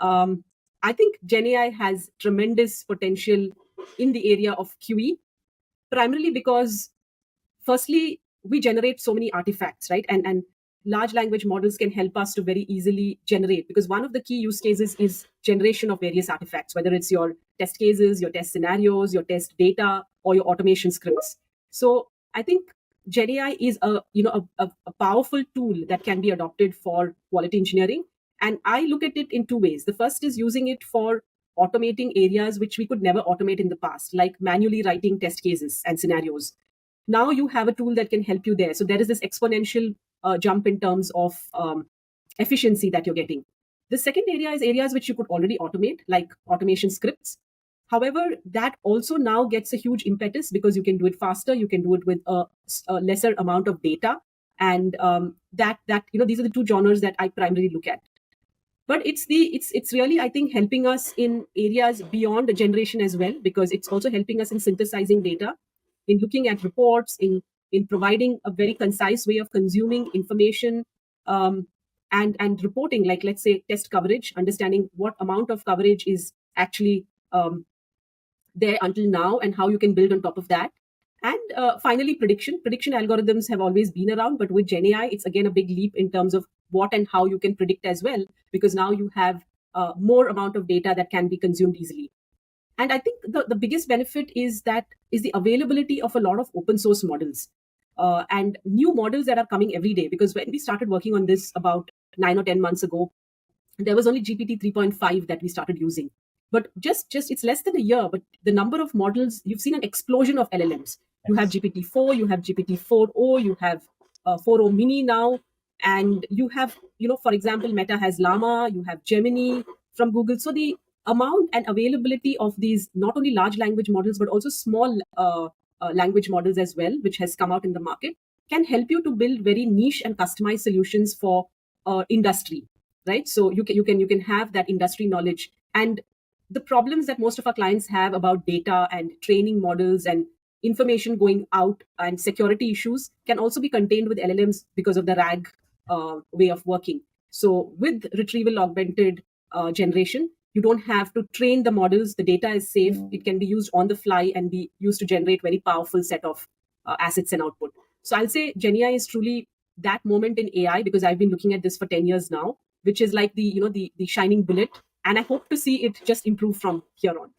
I think GenAI has tremendous potential in the area of QE, primarily because, firstly, we generate so many artifacts, right? And large language models can help us to very easily generate, because one of the key use cases is generation of various artifacts, whether it's your test cases, your test scenarios, your test data, or your automation scripts. So I think GenAI is a powerful tool that can be adopted for quality engineering. And I look at it in two ways. The first is using it for automating areas which we could never automate in the past, like manually writing test cases and scenarios. Now you have a tool that can help you there. So there is this exponential jump in terms of efficiency that you're getting. The second area is areas which you could already automate, like automation scripts. However, that also now gets a huge impetus because you can do it faster, you can do it with a lesser amount of data, and these are the two genres that I primarily look at. But it's really, I think, helping us in areas beyond the generation as well, because it's also helping us in synthesizing data, in looking at reports, in providing a very concise way of consuming information, um, and reporting, like, let's say, test coverage, understanding what amount of coverage is actually there until now and how you can build on top of that. And finally, prediction algorithms have always been around, but with GenAI, it's again a big leap in terms of what and how you can predict as well, because now you have more amount of data that can be consumed easily. And I think the biggest benefit is the availability of a lot of open source models, and new models that are coming every day. Because when we started working on this about 9 or 10 months ago, there was only GPT 3.5 that we started using. But just it's less than a year, but the number of models, you've seen an explosion of LLMs. You have GPT-4, you have GPT-4o, you have 4o mini now, and you have, for example, Meta has Llama, you have Gemini from Google. So the amount and availability of these, not only large language models but also small language models as well, which has come out in the market, can help you to build very niche and customized solutions for industry, right? So you can have that industry knowledge. And the problems that most of our clients have about data and training models and information going out and security issues can also be contained with LLMs because of the RAG way of working. So with retrieval augmented generation, you don't have to train the models. The data is safe. It can be used on the fly and be used to generate very powerful set of assets and output. So I'll say GenAI is truly that moment in AI, because I've been looking at this for 10 years now, which is like the shining bullet. And I hope to see it just improve from here on.